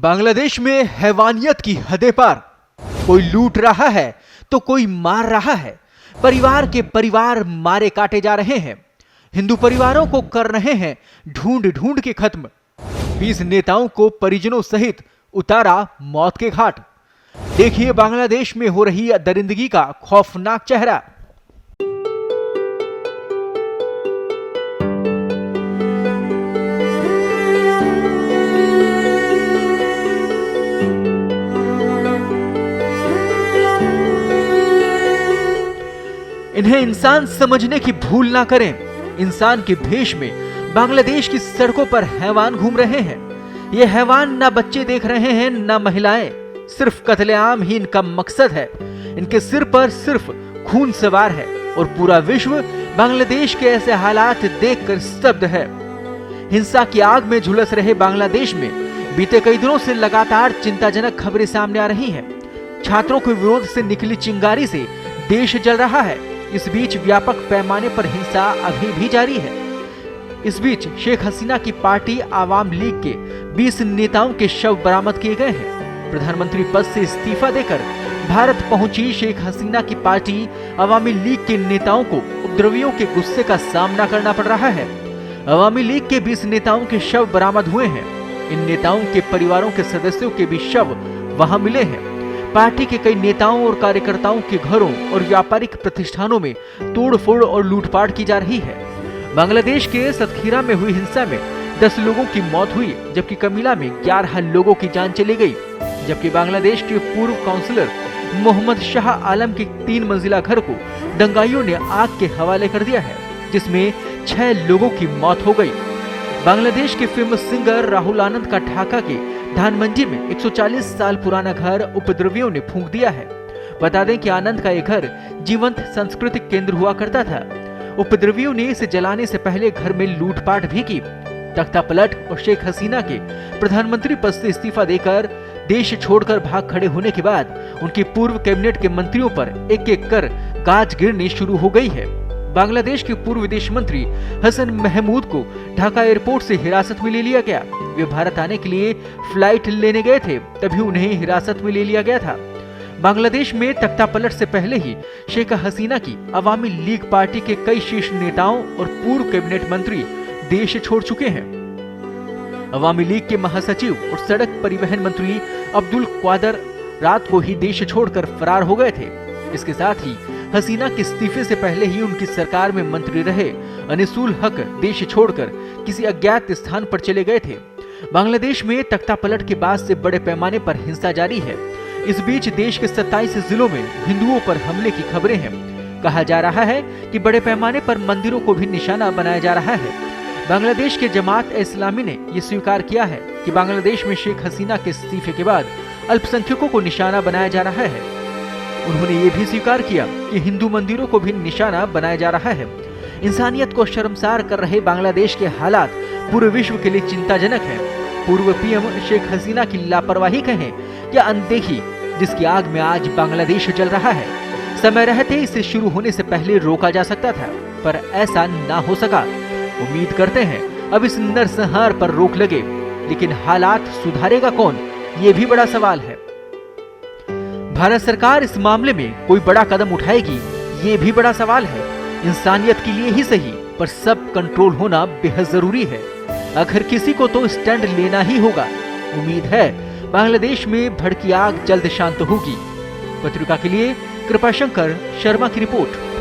बांग्लादेश में हैवानियत की हदें पार। कोई लूट रहा है तो कोई मार रहा है। परिवार के परिवार मारे काटे जा रहे हैं। हिंदू परिवारों को कर रहे हैं ढूंढ ढूंढ के खत्म। 20 नेताओं को परिजनों सहित उतारा मौत के घाट। देखिए बांग्लादेश में हो रही दरिंदगी का खौफनाक चेहरा। इन्हें इंसान समझने की भूल ना करें। इंसान के भेष में बांग्लादेश की सड़कों पर हैवान घूम रहे हैं। ये हैवान ना बच्चे देख रहे हैं ना महिलाएं, सिर्फ कत्लेआम ही इनका मकसद है। इनके सिर पर सिर्फ खून सवार है और पूरा विश्व बांग्लादेश के ऐसे हालात देखकर स्तब्ध है। हिंसा की आग में झुलस रहे बांग्लादेश में बीते कई दिनों से लगातार चिंताजनक खबरें सामने आ रही हैं। छात्रों के विरोध से निकली चिंगारी से देश जल रहा है। इस बीच व्यापक पैमाने पर हिंसा अभी भी जारी है। इस बीच शेख हसीना की पार्टी आवाम लीग के 20 नेताओं के शव बरामद किए गए हैं। प्रधानमंत्री पद से इस्तीफा देकर भारत पहुंची शेख हसीना की पार्टी अवामी लीग के नेताओं को उपद्रवियों के गुस्से का सामना करना पड़ रहा है। अवामी लीग के 20 नेताओं के शव बरामद हुए हैं। इन नेताओं के परिवारों के सदस्यों के भी शव वहां मिले हैं। पार्टी के कई नेताओं और कार्यकर्ताओं के घरों और व्यापारिक प्रतिष्ठानों में तोड़फोड़ और लूटपाट की जा रही है। बांग्लादेश के सतखीरा में हुई हिंसा में 10 लोगों की मौत हुई, जबकि कमिला में 11 लोगों की जान चली गई। जबकि बांग्लादेश के पूर्व काउंसलर मोहम्मद शाह आलम के 3 मंजिला घर को दंगाइयों ने आग के हवाले कर दिया है, जिसमें 6 लोगों की मौत हो गई। बांग्लादेश के फेमस सिंगर राहुल आनंद का ढाका के धानमंडी में 140 साल पुराना घर उपद्रवियों ने फूंक दिया है। बता दें कि आनंद का यह घर जीवंत सांस्कृतिक केंद्र हुआ करता था। उपद्रवियों ने इसे जलाने से पहले घर में लूटपाट भी की। तख्तापलट और शेख हसीना के प्रधानमंत्री पद से इस्तीफा देकर देश छोड़कर भाग खड़े होने के बाद उनकी पूर्व कैबिनेट के मंत्रियों पर एक एक कर गाज गिरनी शुरू हो गई है। बांग्लादेश के पूर्व विदेश मंत्री हसन महमूद को ढाका एयरपोर्ट से हिरासत में ले लिया गया। वे भारत आने के लिए फ्लाइट लेने गए थे, तभी उन्हें हिरासत में ले लिया गया था। बांग्लादेश में तख्तापलट से पहले ही शेख हसीना की अवामी लीग पार्टी के कई शीर्ष नेताओं और पूर्व कैबिनेट मंत्री देश छोड़ चुके हैं। अवामी लीग के महासचिव और सड़क परिवहन मंत्री अब्दुल क्वादर रात को ही देश छोड़कर फरार हो गए थे। इसके साथ ही हसीना के इस्तीफे से पहले ही उनकी सरकार में मंत्री रहे अनिसुल हक देश छोड़कर किसी अज्ञात स्थान पर चले गए थे। बांग्लादेश में तख्तापलट के बाद से बड़े पैमाने पर हिंसा जारी है। इस बीच देश के 27 जिलों में हिंदुओं पर हमले की खबरें हैं। कहा जा रहा है कि बड़े पैमाने पर मंदिरों को भी निशाना बनाया जा रहा है। बांग्लादेश के जमात इस्लामी ने यह स्वीकार किया है कि बांग्लादेश में शेख हसीना के इस्तीफे के बाद अल्पसंख्यकों को निशाना बनाया जा रहा है। उन्होंने ये भी स्वीकार किया कि हिंदू मंदिरों को भी निशाना बनाया जा रहा है। इंसानियत को शर्मसार कर रहे बांग्लादेश के हालात पूरे विश्व के लिए चिंताजनक है। पूर्व पीएम शेख हसीना की लापरवाही कहें या अनदेखी, जिसकी आग में आज बांग्लादेश जल रहा है। समय रहते इसे शुरू होने से पहले रोका जा सकता था, पर ऐसा ना हो सका। उम्मीद करते हैं अब इस नरसंहार पर रोक लगे, लेकिन हालात सुधारेगा कौन, ये भी बड़ा सवाल है। भारत सरकार इस मामले में कोई बड़ा कदम उठाएगी, ये भी बड़ा सवाल है। इंसानियत के लिए ही सही, पर सब कंट्रोल होना बेहद जरूरी है। आखिर किसी को तो स्टैंड लेना ही होगा। उम्मीद है बांग्लादेश में भड़की आग जल्द शांत होगी। पत्रिका के लिए कृपाशंकर शर्मा की रिपोर्ट।